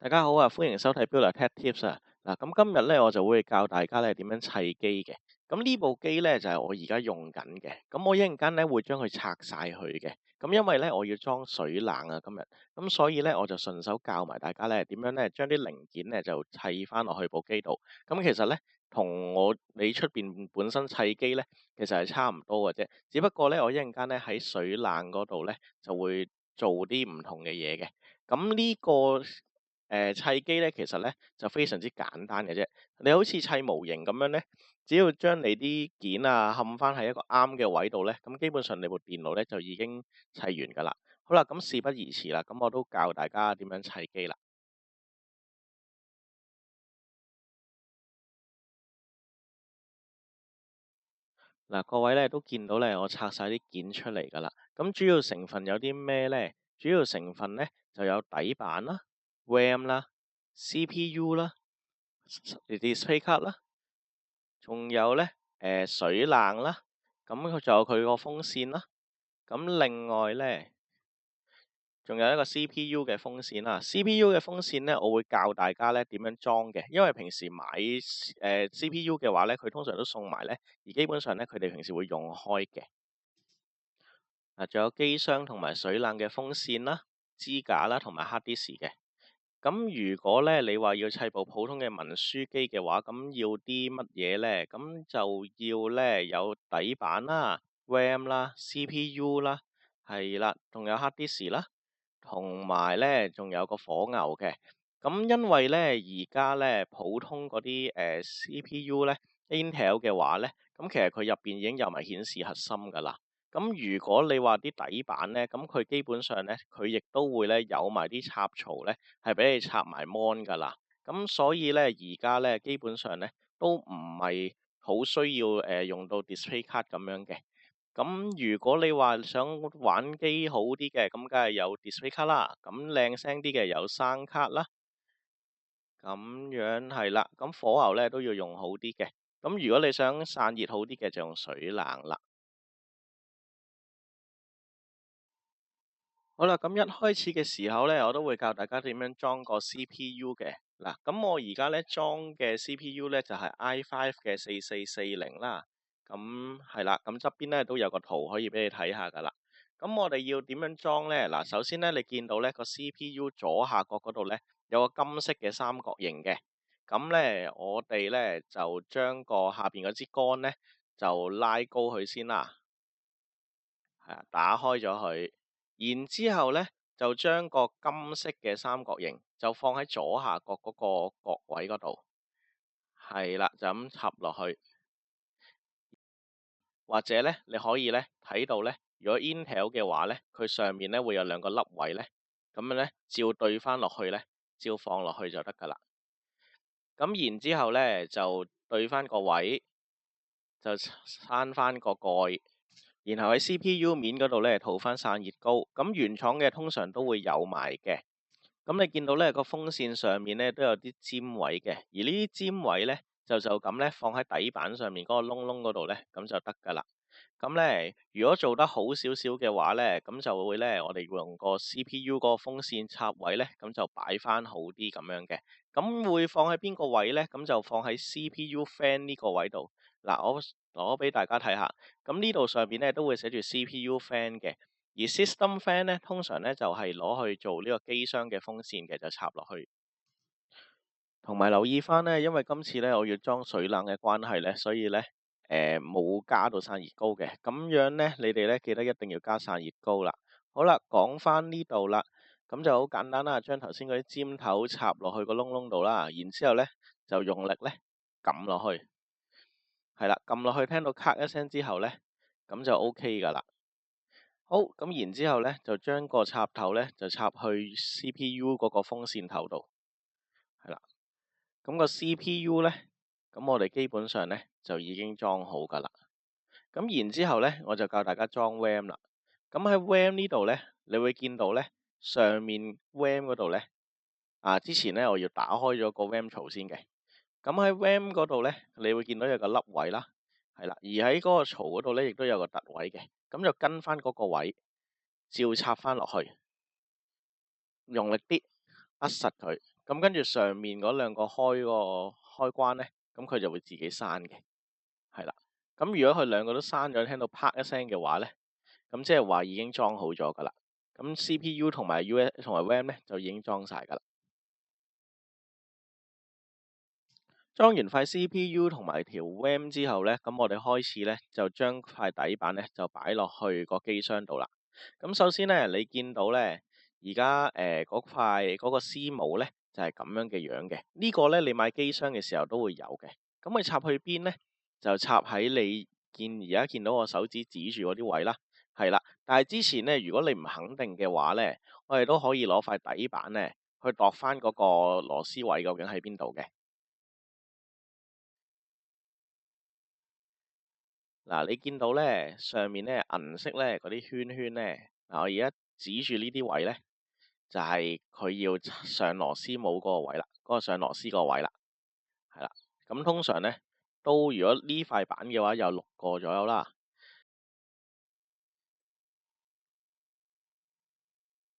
大家好啊，歡迎收睇 Builder Tech Tips 啊。嗱，咁今日咧我就會教大家咧點樣砌機嘅。咁呢部機咧就係我而家用緊嘅。咁我一陣間咧會將佢拆晒佢嘅。咁因為咧我要裝水冷啊今日，咁所以咧我就順手教埋大家咧點樣咧將啲零件咧就砌翻落去部機度。咁其實咧同你出邊本身砌機咧其實係差唔多嘅啫，只不過咧我一陣間咧喺水冷嗰度咧就會做啲唔同嘅嘢嘅。咁呢個砌機咧，其實咧就非常之簡單嘅啫。你好似砌模型咁樣咧，只要將你啲件啊冚翻喺一個啱嘅位度咧，咁基本上你部電腦咧就已經砌完噶啦。好啦，咁事不宜遲啦，咁我都教大家點樣砌機啦。嗱，各位咧都見到咧，我拆晒啲件出嚟噶啦。咁主要成分有啲咩咧？主要成分咧就有底板啦、RAM 啦、CPU 啦、display 卡啦。仲有咧，水冷啦，咁佢仲有佢個風扇啦，咁另外咧，仲有一個 CPU 嘅風扇啦。CPU 嘅風扇咧，我會教大家咧點樣裝嘅，因為平時買CPU 嘅話咧，佢通常都送埋咧，而基本上咧佢哋平時會用開嘅。嗱，仲有機箱同埋水冷嘅風扇啦、支架啦，同埋 hard disk 嘅。咁如果咧你話要砌部普通嘅文書機嘅話，咁要啲乜嘢咧？咁就要咧有底板啦、RAM 啦、CPU 啦，係啦，仲有 hard disk 啦，同埋咧仲有個火牛嘅。咁因為咧而家咧普通嗰啲CPU 咧 Intel 嘅話咧，咁其實佢入邊已經有埋顯示核心噶啦。咁如果你話啲底板咧，咁佢基本上咧，佢亦都會咧有埋啲插槽咧，係俾你插埋 mon 噶啦。咁所以咧，而家咧基本上咧都唔係好需要用到 display 卡咁樣嘅。咁如果你話想玩機好啲嘅，咁梗係有 display 卡啦。咁靚聲啲嘅有聲卡啦。咁樣係啦。咁火牛咧都要用好啲嘅。咁如果你想散熱好啲嘅，就用水冷啦。好啦，咁一開始嘅時候咧，我都會教大家點樣裝個 CPU 嘅。嗱，咁我而家咧裝嘅 CPU 咧就係 i5 嘅4440啦。咁係啦，咁側邊咧都有個圖可以俾你睇下噶啦。咁我哋要點樣裝咧？嗱，首先咧你見到咧個 CPU 左下角嗰度咧有個金色嘅三角形嘅。咁咧我哋咧就將個下邊嗰支杆咧就拉高佢先啦。係啊，打開咗佢。然之後咧，就將個金色嘅三角形就放喺左下角嗰個角位嗰度，係啦，就咁插落去。或者咧，你可以咧睇到咧，如果 Intel 嘅話咧，佢上面咧會有兩個凹位咧，咁樣咧照對翻落去咧，照放落去就得噶啦。咁然之後咧就對翻個位，就閂翻個蓋。然後喺 CPU 面嗰度咧塗翻散熱膏，咁原廠嘅通常都會有埋嘅。咁你見到咧個風扇上面咧都有啲尖位嘅，而呢啲尖位咧就咁咧放喺底板上面嗰個窿窿嗰度咧，咁就得噶啦。咁咧如果做得好少少嘅話咧，咁就會咧我哋用個 CPU 個風扇插位咧，咁就擺翻好啲咁樣嘅。咁會放喺邊個位咧？咁就放喺 CPU fan 呢個位度。嗱，我攞俾大家睇下。咁呢度上邊咧都會寫住 CPU fan 嘅。而 system fan 咧，通常咧就係攞去做呢個機箱嘅風扇嘅，就插落去。同埋留意翻咧，因為今次咧我要裝水冷嘅關係咧，所以咧冇加到散熱膏嘅。咁樣咧，你哋咧記得一定要加散熱膏啦。好啦，講翻呢度啦，咁就好簡單啦，將頭先嗰啲尖頭插落去個窿窿度啦，然之後咧就用力咧撳落去，係啦，撳落去聽到咔一聲之後咧，咁就 OK 噶啦。好，咁然之後咧，就將個插頭咧就插去 CPU 嗰個風扇頭度，係啦。咁個 CPU 咧，咁我哋基本上咧就已經裝好噶啦。咁然之後咧，我就教大家裝 RAM 啦。咁喺 RAM 呢度咧，你會見到咧上面 RAM 嗰度咧，之前咧我要打開咗個 RAM 槽先嘅。咁喺 RAM 嗰度咧，你會見到有個凹位啦，係啦。而喺嗰個槽嗰度咧，亦都有個凸位嘅。咁就跟翻嗰個位，照插翻落去，用力啲，扼實佢，咁跟住上面嗰兩個開關呢，咁佢就會自己閂嘅，係啦。咁如果佢兩個都閂咗，聽到啪一聲嘅話呢，咁即係話已經裝好咗噶啦。咁 CPU 同埋 US 同埋 RAM 呢，就已經裝晒噶啦。裝完塊 CPU 同埋條 RAM 之後呢，咁我哋開始呢，就將塊底板呢，就擺落去個機箱度啦。咁首先呢，你見到呢，而家嗰塊嗰個 C 模呢，就係咁樣嘅樣嘅。呢個呢，你買機箱嘅時候都會有嘅。咁佢插去邊呢？就插喺你而家見到我手指指住嗰啲位啦，係啦。但係之前呢，如果你唔肯定嘅話呢，我哋都可以攞塊底板呢，去度翻嗰個螺絲位究竟喺邊度嘅。嗱，你見到咧上面咧銀色咧嗰啲圈圈咧，嗱，我而家指住呢啲位咧，就係佢要上螺絲帽嗰個位啦，嗰個上螺絲個位啦，係啦。咁通常咧都如果呢塊板嘅話有6個左右啦。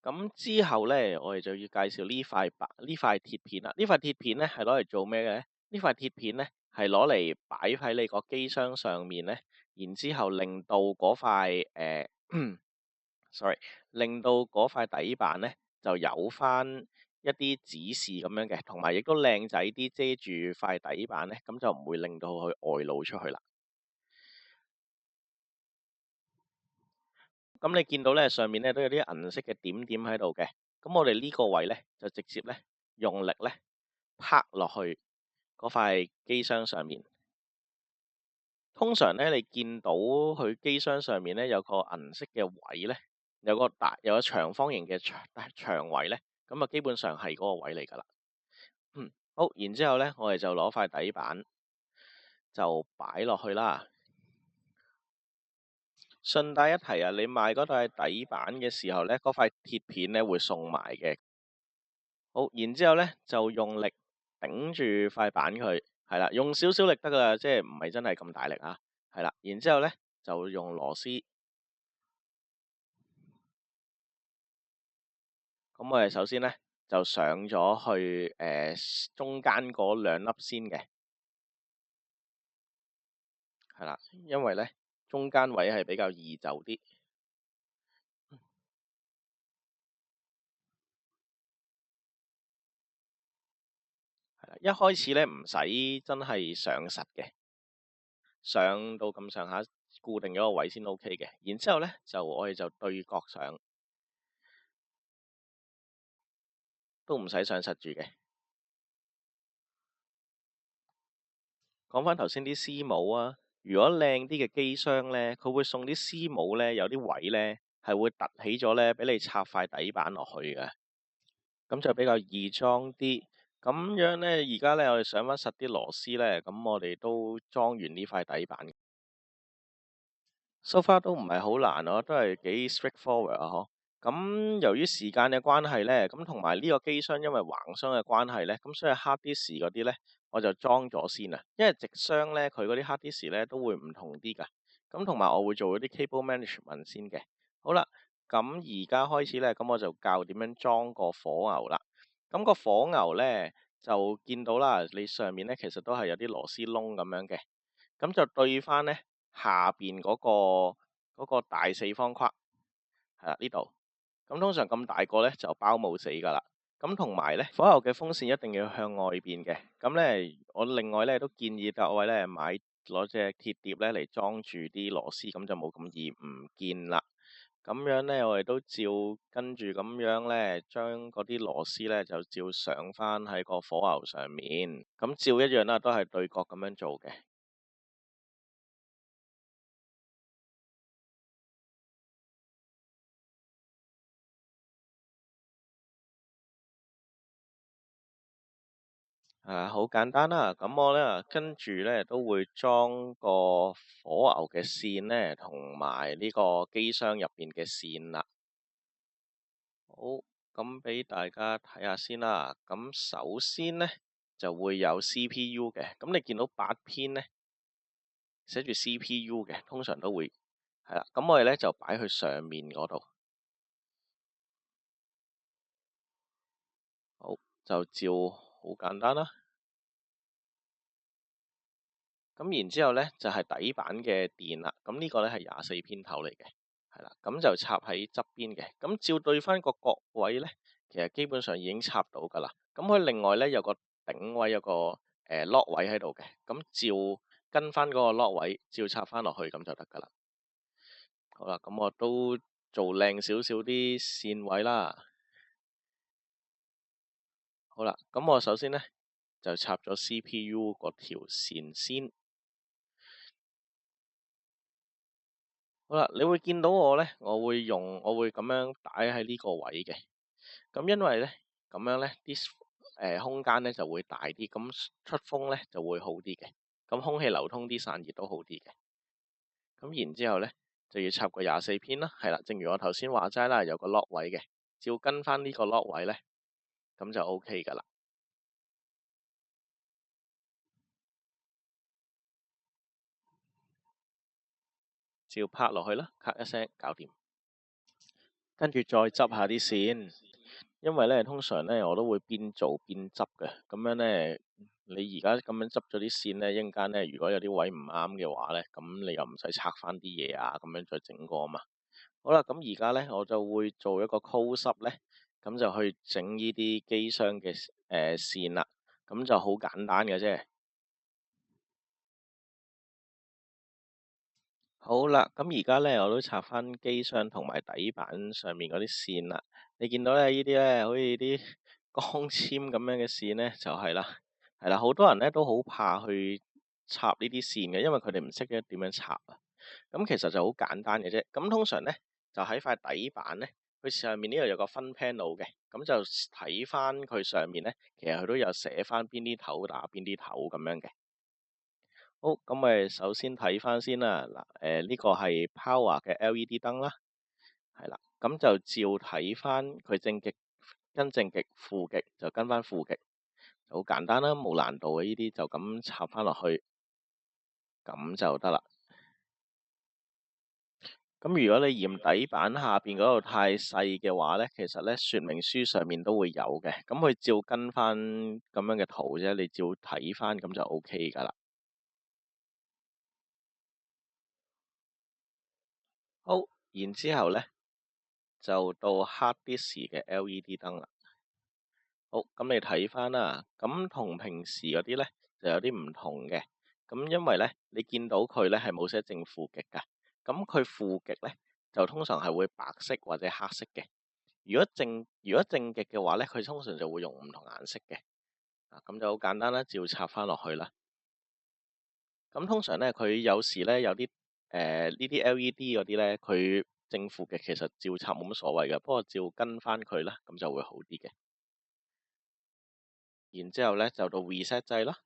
咁之後咧，我哋就要介紹呢塊鐵片啦。呢塊鐵片咧係攞嚟做咩嘅咧？呢塊鐵片咧係攞嚟擺喺你個機箱上面咧，然之後令到嗰塊sorry，令到嗰塊底板咧就有翻一啲指示咁樣嘅，同埋亦都靚仔啲遮住塊底板咧，咁就唔會令到佢外露出去啦。咁你見到咧上面咧都有啲銀色嘅點點喺度嘅，咁我哋呢個位咧就直接咧用力咧拍落去嗰塊機箱上面。通常咧你見到佢機箱上面咧有個銀色嘅位咧，有個長方形嘅長位咧，咁啊基本上係嗰個位嚟㗎啦。好，然之後咧我哋就攞塊底板就擺落去啦。順帶一提啊，你買嗰塊底板嘅時候咧，嗰塊鐵片咧會送埋嘅。好，然之後咧就用力頂住塊板佢，係啦，用少少力得噶，即係唔係真係咁大力啊，係啦。然之後咧就用螺絲，咁我哋首先咧就上咗去中間嗰兩粒先嘅，係啦，因為咧中間位係比較易走啲。係啦，一開始咧唔使真係上實嘅，上到咁上下固定咗個位先 OK 嘅。然之後咧我哋就對角上，都唔使上實住嘅。講翻頭先啲絲帽啊，如果靚啲嘅機箱咧，佢會送啲絲帽咧，有啲位咧係會凸起咗咧，俾你插塊底板落去嘅，咁就比較易裝啲。咁樣咧，而家咧我哋上翻實啲螺絲咧，咁我哋都裝完呢塊底板。So far 都唔係好難咯，都係幾 straightforward 啊！嗬。咁由於時間嘅關係呢，咁同埋呢個機箱因為橫箱嘅關係呢，咁所以 hard disk 嗰啲呢，我就裝咗先啊。因為直箱呢，佢嗰啲 hard disk 呢都會唔同啲㗎。咁同埋我會做嗰啲 cable management 先嘅。好啦，咁而家開始呢，咁我就教點樣裝個火牛啦。咁個火牛呢，就見到啦，你上面呢其實都係有啲螺絲窿咁樣嘅。咁就對翻呢下邊嗰個大四方框，係啦呢度。咁通常咁大個呢，就包冇死㗎啦。咁同埋呢，火牛嘅風扇一定要向外邊嘅。咁呢，我另外呢都建議各位呢攞隻鐵碟呢嚟裝住啲螺絲，咁就冇咁易唔見啦。咁樣呢，我哋都照跟住咁樣呢，將嗰啲螺絲呢就照上返喺個火牛上面。咁照一樣啦，都係對角咁樣做嘅。好簡單啦。咁我咧跟住咧都會裝個火牛嘅線咧，同埋呢個機箱入邊嘅線啦。好，咁俾大家睇下先啦。咁首先咧就會有 CPU 嘅。咁你見到8Pin咧寫住 CPU 嘅，通常都會係啦。咁我哋咧就擺去上面嗰度。好，就照好簡單啦。咁然之後呢，就係底板嘅電啦。咁呢個呢係24偏頭嚟嘅，係啦。咁就插喺側邊嘅。咁照對翻個角位呢，其實基本上已經插到㗎啦。咁佢另外呢，有個頂位，有個lock位喺度嘅。咁照跟翻嗰個 lock位，照插翻落去咁就得㗎啦。好啦，咁我都做靚少少啲線位啦。好啦，咁我首先呢，就插咗 CPU 嗰條線先。好啦，你會見到我呢，我會咁樣擺喺呢個位嘅。咁因為呢，咁樣呢啲空間呢就會大啲，咁出風呢就會好啲嘅。咁空氣流通啲，散熱都好啲嘅。咁然之後呢，就要插個24偏啦，係啦，正如我頭先話齋啦，有個 lock 位嘅，照跟翻呢個 lock 位呢，咁就 OK 噶啦。照拍落去啦，咔一聲搞掂。跟住再執下啲線，因為呢通常呢我都會邊做邊執嘅。咁樣呢，你而家咁樣執咗啲線呢，一陣間呢如果有啲位唔啱嘅話呢，咁你又唔使拆翻啲嘢啊，咁樣再整過嘛。好啦，咁而家呢，我就會做一個 close up 呢，咁就去整呢啲機箱嘅線啦。咁就好簡單嘅啫。好啦，咁而家呢，我都插翻機箱同埋底板上面嗰啲線啦。你見到呢呢啲呢，好似啲光纖咁樣嘅線呢，就係啦，係啦，好多人呢都好怕去插呢啲線嘅，因為佢哋唔識得點樣插啊。咁其實就好簡單嘅啫。咁通常呢，就喺塊底板呢，佢上面呢度有個分 panel 嘅，咁就睇翻佢上面呢，其實佢都有寫翻邊啲頭打邊啲頭咁樣嘅。好，咁咪首先睇翻先啦。嗱，呢個係 Power 嘅 LED 燈啦，係啦，咁就照睇翻佢正極跟正極，負極就跟翻負極，就好簡單啦，冇難度嘅，呢啲就咁插翻落去，咁就得啦。咁如果你嫌底板下邊嗰度太細嘅話呢，其實呢說明書上面都會有嘅，咁佢照跟翻咁樣嘅圖啫，你照睇翻咁就 OK 噶啦。好，然之後呢，就到 Hard Disk 嘅 LED 燈啦。好，咁你睇翻啦，咁同平時嗰啲呢就有啲唔同嘅。咁因為呢，你見到佢呢係冇寫正負極㗎，咁佢負極呢就通常係會白色或者黑色嘅。如果正極嘅話呢，佢通常就會用唔同顏色嘅。咁就好簡單啦，照插翻落去啦。咁通常呢，佢有時呢有啲呢啲 LED 嗰啲呢，佢正負極其實照插冇乜所謂嘅，不過照跟翻佢啦，咁就會好啲嘅。然之後呢，就到 reset 掣啦，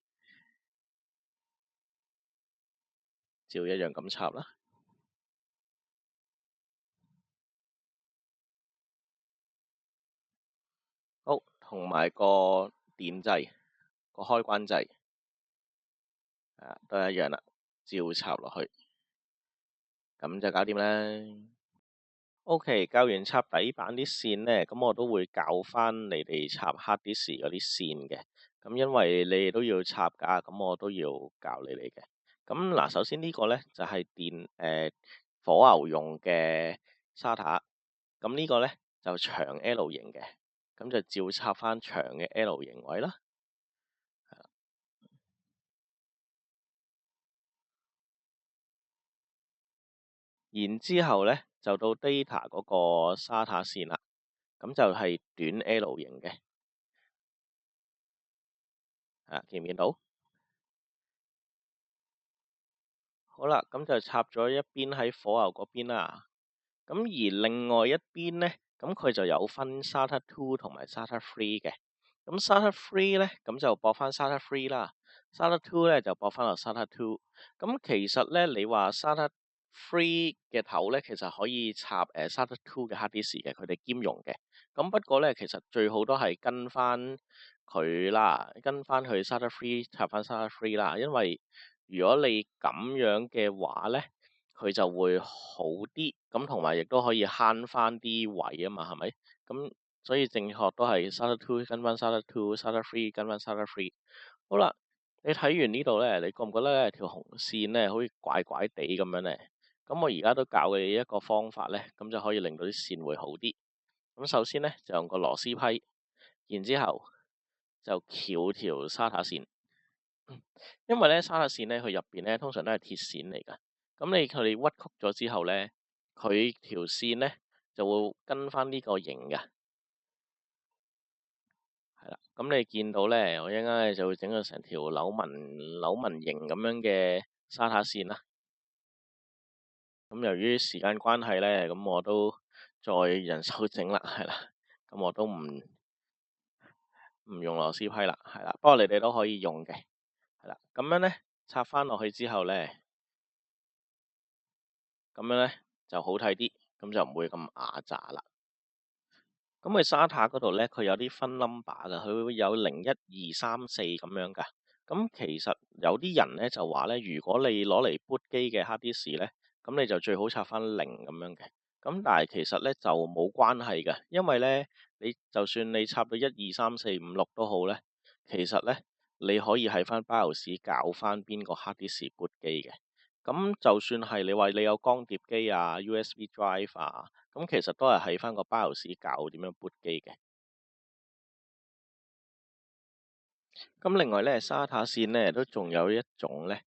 照一樣咁插啦。好，同埋個電掣個開關掣都一樣啦，照插落去，咁就搞掂啦。OK，教完插底板啲線呢，咁我都會教翻你哋插 hard disk 嗰啲線嘅。咁因為你哋都要插㗎，咁我都要教你哋嘅。咁嗱，首先呢個呢，就係火牛用嘅 SATA。咁呢個呢，就長 L 型嘅，咁就照插翻長嘅 L 型位啦。然之後呢，就到 data 嗰個 SATA 線啦，咁就係短 L 型嘅。見唔見到？好啦，咁就插咗一邊喺火牛嗰邊啦。咁而另外一邊呢，咁佢就有分 SATA 2同埋 SATA 3嘅。咁 SATA 3呢，咁就駁翻 SATA 3啦。SATA 2呢，就駁翻落 SATA 2。咁其實呢，你話 SATA 3嘅頭呢，其實可以插SATA 2嘅 hard disk 嘅，佢哋兼容嘅。咁不過呢，其實最好都係跟翻佢啦，跟翻去 SATA 3插翻 SATA 3啦，因為如果你咁樣嘅話呢，佢就會好啲，咁同埋亦都可以慳翻啲位啊嘛，係咪？咁所以正確都係 SATA 2跟翻 SATA 2，SATA 3跟翻 SATA 3。好啦，你睇完呢度咧，你覺唔覺得咧條紅線咧好似怪怪地咁樣咧？咁我而家都教你一個方法咧，咁就可以令到啲線會好啲。咁首先咧就用個螺絲批，然之後就翹條 SATA 線。因為咧SATA 線咧佢入邊咧通常都係鐵線嚟㗎。咁佢哋屈曲咗之後咧，佢條線咧就會跟翻呢個型嘅。係啦，咁你見到咧，我一陣間咧就會整到成條扭紋型咁樣嘅SATA線啦。咁由於時間關係咧，咁我都再人手整啦，係啦。咁我都唔用螺絲批啦，係啦。不過你哋都可以用嘅，係啦。咁樣咧插翻落去之後咧，咁樣咧就好睇啲，咁就唔會咁牙渣啦。咁佢SATA嗰度咧，佢有啲分 number 㗎，佢會有0、1、2、3、4咁樣㗎。咁其實有啲人咧就話咧，如果你攞嚟 boot 機嘅 hard disk 咧，咁你就最好插翻0咁樣嘅。咁但係其實咧就冇關係嘅，因為咧你就算你插到1、2、3、4、5、6都好咧，其實咧你可以喺翻 BIOS 校翻邊個 hard disk boot 機嘅。咁就算係你話你有光碟機啊、USB drive 啊，咁其實都係喺翻個 BIOS 校點樣 boot 機嘅。咁另外咧，SATA 線咧都仲有一種咧，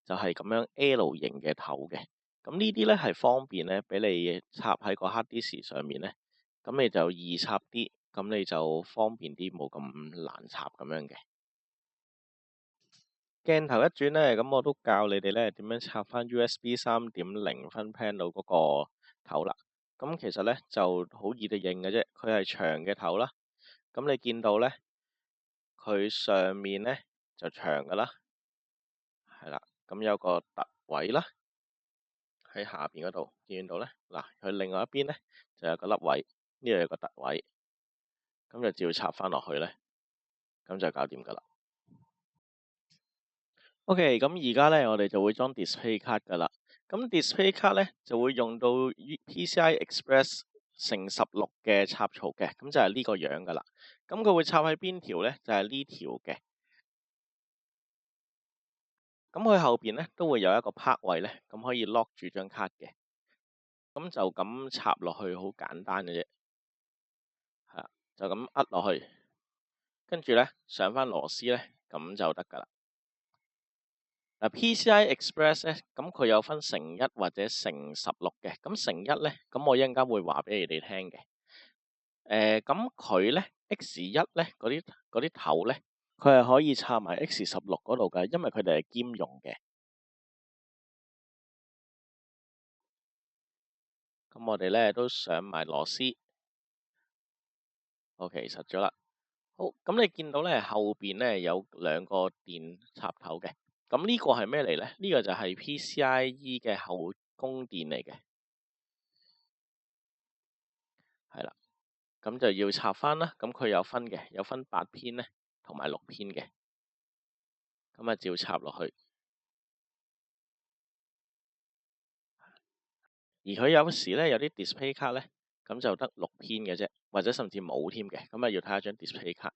就係咁樣 L 型嘅頭嘅。咁呢啲咧係方便咧，俾你插喺個 hard disk 上面咧，咁你就易插啲，咁你就方便啲，冇咁難插咁樣嘅。鏡頭一轉咧，咁我都教你哋咧點樣插翻 USB 3.0分 panel 嗰個頭啦。咁其實咧就好易地認嘅啫，佢係長嘅頭啦。咁你見到咧，佢上面咧就長噶啦，係啦。咁有個凸位啦，喺下邊嗰度見到咧。嗱，佢另外一邊咧就有個凹位，呢度有個凸位，咁就照插翻落去咧，咁就搞掂噶啦。OK，咁而家咧我哋就會裝 display card 噶啦。咁 display card 咧就會用到 PCI Express 乘16嘅插槽嘅，咁就係呢個樣噶啦。咁佢會插喺邊條咧？就係呢條嘅。咁佢後邊咧都會有一個拍位咧，咁可以 lock 住張卡嘅。咁就咁插落去，好簡單嘅啫。係啦，就咁壓落去，跟住咧上翻螺絲咧，咁就得噶啦。PCI Express 咧，咁佢有分乘1或者乘16嘅。咁乘1咧，咁我一陣間會話俾你哋聽嘅。咁佢咧 X1咧嗰啲頭咧，佢係可以插埋 X16嗰度嘅，因為佢哋係兼容嘅。咁我哋咧都上埋螺絲，OK 實咗啦。好，咁你見到咧後邊咧有兩個電插頭嘅。咁呢個係咩嚟咧？呢個就係 PCIe 嘅後供電嚟嘅，係啦。咁就要插翻啦。咁佢有分嘅，有分8偏咧，同埋6偏嘅。咁啊，照插落去。而佢有時咧有啲 display 卡咧，咁就得6偏嘅啫，或者甚至冇添嘅。咁啊，要睇下張 display 卡。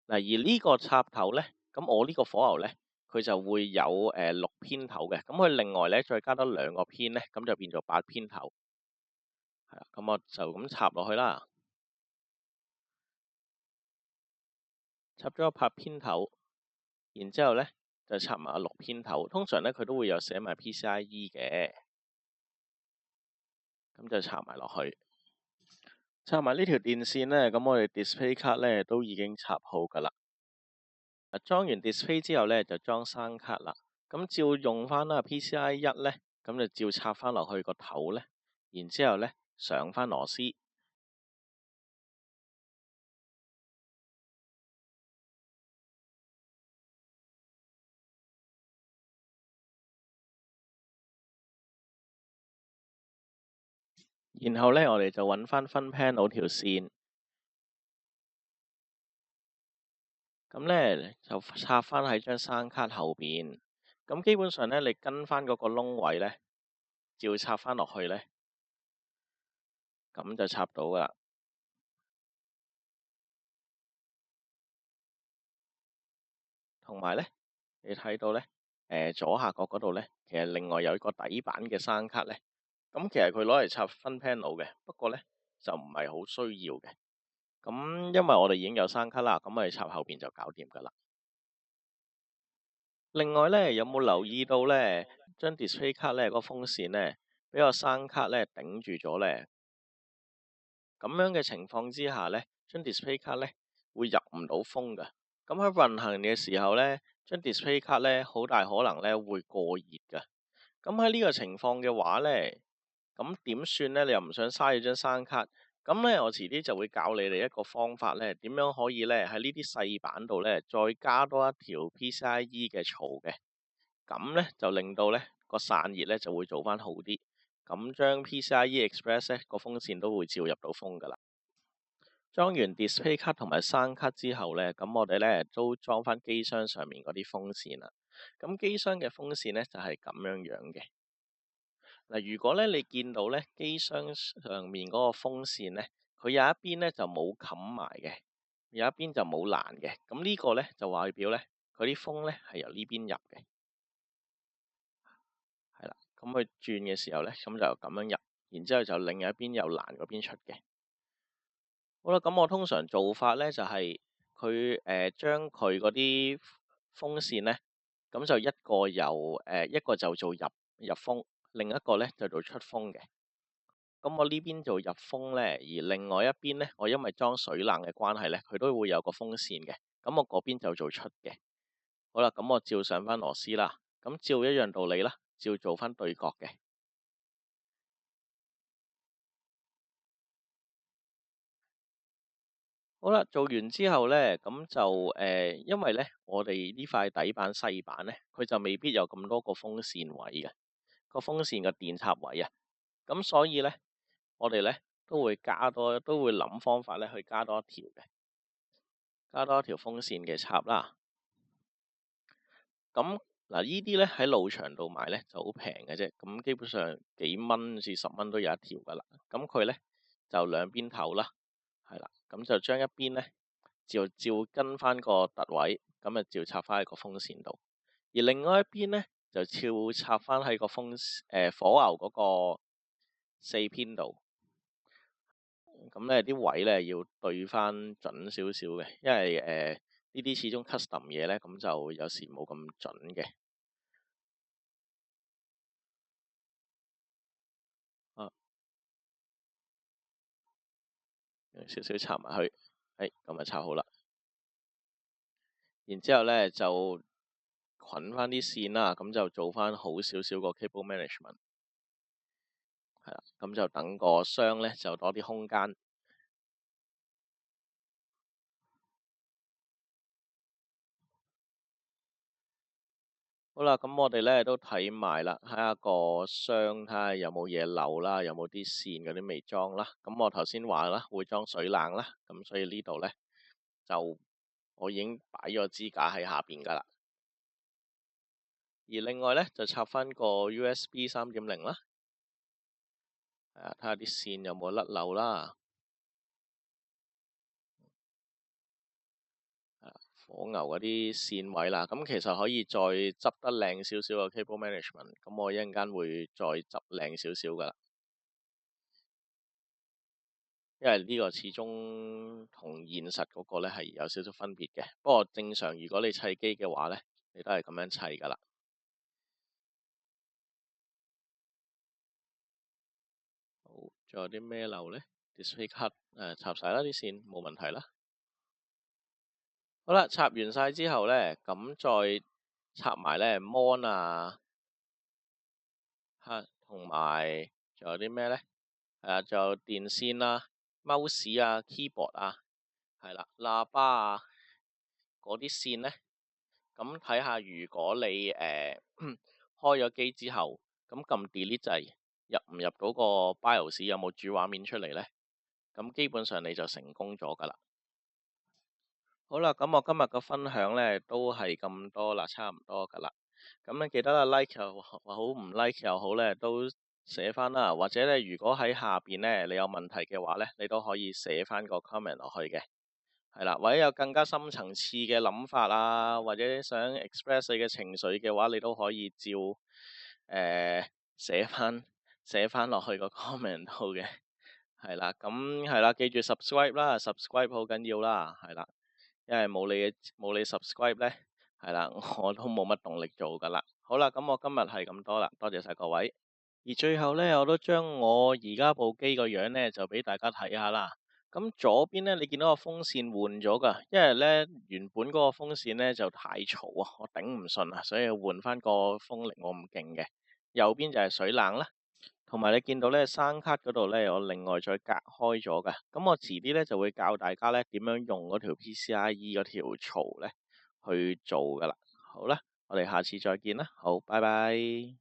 嗱，而呢個插頭咧，咁我呢個火牛咧，佢就會有6偏頭嘅。咁佢另外咧再加多2個偏咧，咁就變做8偏頭。係啦，咁我就咁插落去啦。插咗個8偏頭，然之後咧就插埋6偏頭。通常咧佢都會有寫埋 PCIe 嘅，咁就插埋落去。插埋呢條電線咧，咁我哋 display 卡咧都已經插好噶啦。裝完 display 之後咧，就裝聲卡啦。咁照用翻啦 PCIe 1咧，咁就照插翻落去個頭咧，然之後咧上翻螺絲。然後咧，我哋就揾翻分 panel 條線，咁咧就插翻喺張聲卡後邊。咁基本上咧，你跟翻嗰個窿位咧，照插翻落去咧，咁就插到噶啦。同埋咧，你睇到咧，左下角嗰度咧，其實另外有一個底板嘅聲卡咧，咁其實佢攞嚟插分 panel 嘅，不過咧就唔係好需要嘅。咁因為我哋已經有聲卡啦，咁我哋插後邊就搞掂噶啦。另外咧，有冇留意到咧，張 display 卡咧個風扇咧，俾個聲卡咧頂住咗咧？咁樣嘅情況之下咧，張 display 卡咧會入唔到風㗎。咁喺運行嘅時候咧，張 display 卡咧好大可能咧會過熱㗎。咁喺呢個情況嘅話咧，咁點算咧？你又唔想嘥咗張聲卡，咁咧我遲啲就會教你哋一個方法咧，點樣可以咧喺呢啲細板度咧再加多一條 PCIe 嘅槽嘅，咁咧就令到咧個散熱咧就會做翻好啲。咁將 PCIe Express 咧個風扇都會照入到風噶啦。裝完 display 卡同埋聲卡之後咧，咁我哋咧都裝翻機箱上面嗰啲風扇啦。咁機箱嘅風扇咧就係咁樣樣嘅。嗱，如果咧你見到咧機箱上面嗰個風扇咧，佢有一邊咧就冇冚埋嘅，有一邊就冇攔嘅。咁呢個咧就代表咧佢啲風咧係由呢邊入嘅，係啦。咁佢轉嘅時候咧，咁就咁樣入，然之後就另一邊有攔嗰邊出嘅。好啦，咁我通常做法咧就係佢將佢嗰啲風扇咧，咁就一個一個就做入風，另一個咧就做出風嘅。咁我呢邊做入風咧，而另外一邊咧，我因為裝水冷嘅關係咧，佢都會有個風扇嘅。咁我嗰邊就做出嘅。好啦，咁我照上翻螺絲啦，咁照一樣道理啦，照做翻對角嘅。好啦，做完之後咧，咁就因為咧，我哋呢塊底板細板咧，佢就未必有咁多個風扇位嘅，個風扇嘅電插位啊，咁所以咧，我哋咧都會諗方法咧去加多一條嘅，加多一條風扇嘅插啦。咁嗱，呢啲咧喺路場度買咧就好平嘅啫，咁基本上幾蚊至10蚊都有一條噶啦。咁佢咧就兩邊頭啦，係啦，咁就將一邊咧照跟翻個凸位，咁啊照插翻喺個風扇度，而另外一邊咧就照插翻喺個火牛嗰個4偏度。咁咧啲位咧要對翻準少少嘅，因為呢啲始終 custom 嘢咧，咁就有時冇咁準嘅。啊，用少少插埋去，咁就插好啦。然之後咧就捆翻啲線啦，咁就做翻好少少個 cable management。係啦，咁就等個箱咧就多啲空間。好啦，咁我哋咧都睇埋啦，睇下個箱睇下有冇嘢漏啦，有冇啲線嗰啲未裝啦。咁我頭先話啦，會裝水冷啦，咁所以呢度咧就我已經擺咗支架喺下邊噶啦。而另外咧就插翻個 USB 3.0啦，睇下啲線有冇甩漏啦。火牛嗰啲線位啦，咁其實可以再執得靚少少嘅 cable management，咁我一陣間會再執靚少少噶啦。因為呢個始終同現實嗰個咧係有少少分別嘅，不過正常如果你砌機嘅話咧，你都係咁樣砌噶啦。好，仲有啲咩漏咧？display 卡插晒啦啲線，冇問題啦。好啦，插完晒之後咧，咁再插埋咧 mon 啊，同埋仲有啲咩咧？仲有電線啦、mouse 啊、keyboard 啊，係啦，喇叭啊嗰啲線咧，咁睇下如果你開咗機之後，咁撳 delete 掣，入唔入到個 BIOS 有冇主畫面出嚟咧？咁基本上你就成功咗噶啦。好啦，咁我今日嘅分享咧都係咁多啦，差唔多噶啦。咁咧記得啦，like 又好唔 like 又好咧，都寫翻啦。或者咧，如果喺下邊咧你有問題嘅話咧，你都可以寫翻個 comment 落去嘅。係啦，或者有更加深層次嘅諗法啊，或者想 express 你嘅情緒嘅話，你都可以照寫翻落去個 comment 度嘅。係啦，咁係啦，記住 subscribe 啦，subscribe 好緊要啦，係啦，因為冇你 subscribe 咧，係啦，我都冇乜動力做噶啦。好啦，咁我今日係咁多啦，多謝晒各位。而最後咧，我都將我而家部機個樣咧就俾大家睇下啦。咁左邊咧，你見到個風扇換咗噶，因為咧原本嗰個風扇咧就太嘈啊，我頂唔順啊，所以換翻個風力冇咁勁嘅。右邊就係水冷啦。同埋你見到咧聲卡嗰度咧，我另外再隔開咗㗎。咁我遲啲咧就會教大家咧點樣用嗰條 PCIe 嗰條槽咧去做㗎啦。好啦，我哋下次再見啦。好，拜拜。